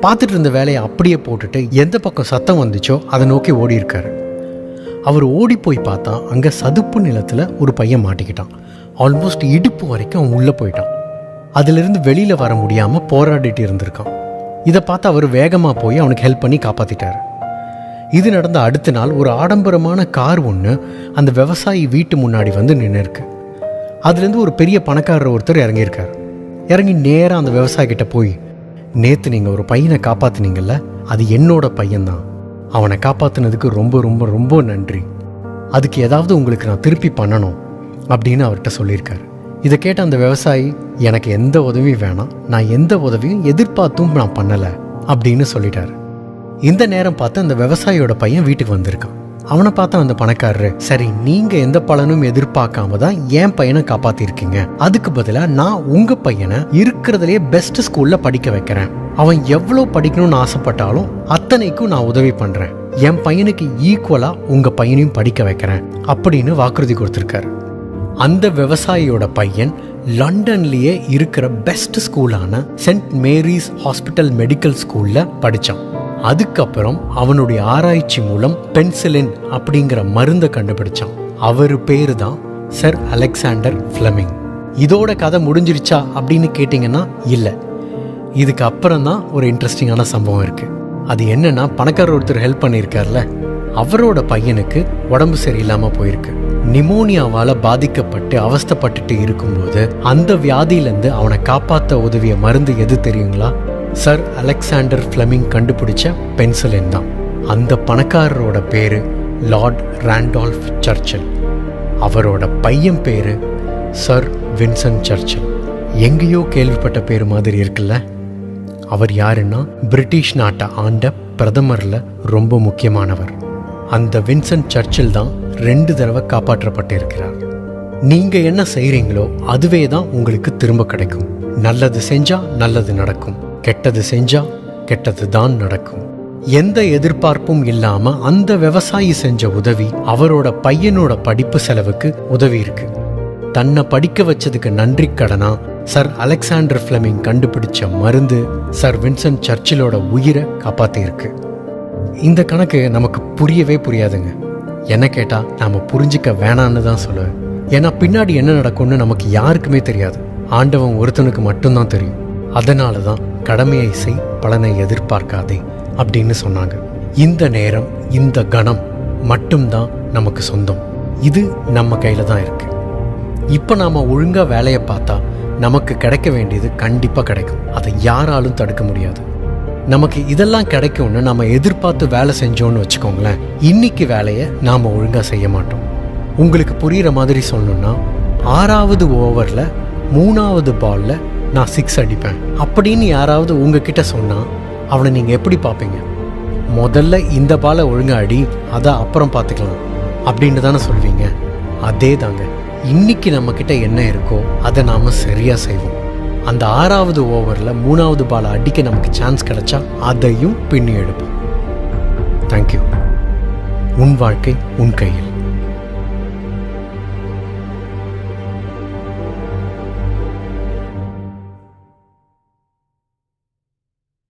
பார்த்துட்டு இருந்த வேலையை அப்படியே போட்டுட்டு எந்த பக்கம் சத்தம் வந்துச்சோ அதை நோக்கி ஓடி இருக்காரு. அவர் ஓடி போய் பார்த்தா அங்கே சதுப்பு நிலத்தில் ஒரு பையன் மாட்டிக்கிட்டான். ஆல்மோஸ்ட் இடுப்பு வரைக்கும் அவன் உள்ளே போயிட்டான். அதிலிருந்து வெளியில் வர முடியாமல் போராடிட்டு இருந்திருக்கான். இதை பார்த்து அவர் வேகமாக போய் அவனுக்கு ஹெல்ப் பண்ணி காப்பாற்றிட்டார். இது நடந்த அடுத்த நாள் ஒரு ஆடம்பரமான கார் ஒன்று அந்த விவசாயி வீட்டு முன்னாடி வந்து நின்று இருக்கு. அதுலேருந்து ஒரு பெரிய பணக்காரர் ஒருத்தர் இறங்கியிருக்கார். இறங்கி நேராக அந்த விவசாயிக்கிட்ட போய், நேற்று நீங்கள் ஒரு பையனை காப்பாற்றினீங்கல்ல, அது என்னோட பையன்தான். அவனை காப்பாற்றினதுக்கு ரொம்ப ரொம்ப ரொம்ப நன்றி. அதுக்கு ஏதாவது உங்களுக்கு நான் திருப்பி பண்ணணும் அப்படின்னு அவர்கிட்ட சொல்லியிருக்காரு. இதை கேட்ட அந்த விவசாயி, எனக்கு எந்த உதவியும் வேணாம், நான் எந்த உதவியும் எதிர்பார்த்தும் நான் பண்ணலை அப்படின்னு சொல்லிட்டாரு. இந்த நேரம் பார்த்து அந்த விவசாயியோட பையன் வீட்டுக்கு வந்திருக்கான். அவனை பார்த்த அந்த பணக்காரரு, சரி நீங்கள் எந்த பலனும் எதிர்பார்க்காம தான் என் பையனை காப்பாற்றிருக்கீங்க, அதுக்கு பதிலாக நான் உங்கள் பையனை இருக்கிறதுலேயே பெஸ்ட் ஸ்கூலில் படிக்க வைக்கிறேன். அவன் எவ்வளோ படிக்கணும்னு ஆசைப்பட்டாலும் அத்தனைக்கும் நான் உதவி பண்ணுறேன். என் பையனுக்கு ஈக்குவலாக உங்கள் பையனையும் படிக்க வைக்கிறேன் அப்படின்னு வாக்குறுதி கொடுத்துருக்காரு. அந்த விவசாயியோட பையன் லண்டன்லேயே இருக்கிற பெஸ்ட் ஸ்கூலான சென்ட் மேரிஸ் ஹாஸ்பிட்டல் மெடிக்கல் ஸ்கூலில் படித்தான். அதுக்கப்புறம் அவனுடைய ஆராய்ச்சி மூலம் பென்சிலின் அப்படிங்கிற மருந்தை கண்டுபிடிச்சான். அவர் பேரு தான் சர் அலெக்சாண்டர் ஃப்ளெமிங். இதோட கதை முடிஞ்சிருச்சா அப்படின்னு கேட்டிங்கன்னா இல்லை. இதுக்கு அப்புறம் தான் ஒரு இன்ட்ரெஸ்டிங்கான சம்பவம் இருக்குது. அது என்னன்னா, பணக்காரர் ஒருத்தர் ஹெல்ப் பண்ணியிருக்கார்ல, அவரோட பையனுக்கு உடம்பு சரியில்லாமல் போயிருக்கு. நிமோனியாவால் பாதிக்கப்பட்டு அவஸ்தைப்பட்டுட்டு இருக்கும்போது அந்த வியாதியிலேருந்து அவனை காப்பாற்ற உதவிய மருந்து எது தெரியுங்களா? சர் அலெக்சாண்டர் ஃப்ளெமிங் கண்டுபிடிச்ச பென்சிலின் தான். அந்த பணக்காரரோட பேரு லார்ட் ராண்டால்ஃப் சர்ச்சில். அவரோட பையன் பேரு சர் வின்சென்ட் சர்ச்சில். எங்கேயோ கேள்விப்பட்ட பேர் மாதிரி இருக்குல்ல? அவர் யாருன்னா, பிரிட்டிஷ் நாட்டை ஆண்ட பிரதமரில் ரொம்ப முக்கியமானவர். அந்த வின்சென்ட் சர்ச்சில் தான் 2 தடவை காப்பாற்றப்பட்டிருக்கிறார். நீங்கள் என்ன செய்கிறீங்களோ அதுவே தான் உங்களுக்கு திரும்ப கிடைக்கும். நல்லது செஞ்சால் நல்லது நடக்கும், கெட்டது செஞ்சால் கெட்டது தான் நடக்கும். எந்த எதிர்பார்ப்பும் இல்லாமல் அந்த விவசாயி செஞ்ச உதவி அவரோட பையனோட படிப்பு செலவுக்கு உதவி இருக்கு. தன்னை படிக்க வச்சதுக்கு நன்றி கடனா சர் அலெக்சாண்டர் ஃப்ளெமிங் கண்டுபிடிச்ச மருந்து சர் வின்சென்ட் சர்ச்சிலோட உயிரை காப்பாற்றியிருக்கு. இந்த கணக்கு நமக்கு புரியவே புரியாதுங்க. என்ன கேட்டால் நாம் புரிஞ்சிக்க வேணான்னு தான் சொல்லுவேன். ஏன்னா பின்னாடி என்ன நடக்கும்னு நமக்கு யாருக்குமே தெரியாது. ஆண்டவன் ஒருத்தனுக்கு மட்டும்தான் தெரியும். அதனால தான் கடமையை செய், பலனை எதிர்பார்க்காதே அப்படின்னு சொன்னாங்க. இந்த நேரம், இந்த கணம் மட்டும்தான் நமக்கு சொந்தம். இது நம்ம கையில் தான் இருக்கு. இப்போ நாம் ஒழுங்காக வேலையை பார்த்தா நமக்கு கிடைக்க வேண்டியது கண்டிப்பாக கிடைக்கும். அதை யாராலும் தடுக்க முடியாது. நமக்கு இதெல்லாம் கிடைக்கும்னு நம்ம எதிர்பார்த்து வேலை செஞ்சோன்னு வச்சுக்கோங்களேன், இன்னைக்கு வேலையை நாம் ஒழுங்காக செய்ய மாட்டோம். உங்களுக்கு புரிகிற மாதிரி சொல்லணும்னா, 6வது ஓவரில் 3வது பாலில் நான் 6 அடிப்பேன் அப்படின்னு யாராவது உங்ககிட்ட சொன்னால் அவனை நீங்கள் எப்படி பார்ப்பீங்க? முதல்ல இந்த பாலை ஒழுங்காக அடி, அதை அப்புறம் பார்த்துக்கலாம் அப்படின்னு தானே சொல்வீங்க. அதே தாங்க, இன்னைக்கு நம்மக்கிட்ட என்ன இருக்கோ அதை நாம் சரியாக செய்வோம். அந்த 6வது ஓவரில் 3வது பாலை அடிக்க நமக்கு சான்ஸ் கிடைச்சா அதையும் பின்னி எடுப்போம். தேங்க்யூ. உன் வாழ்க்கை உன் கையில்.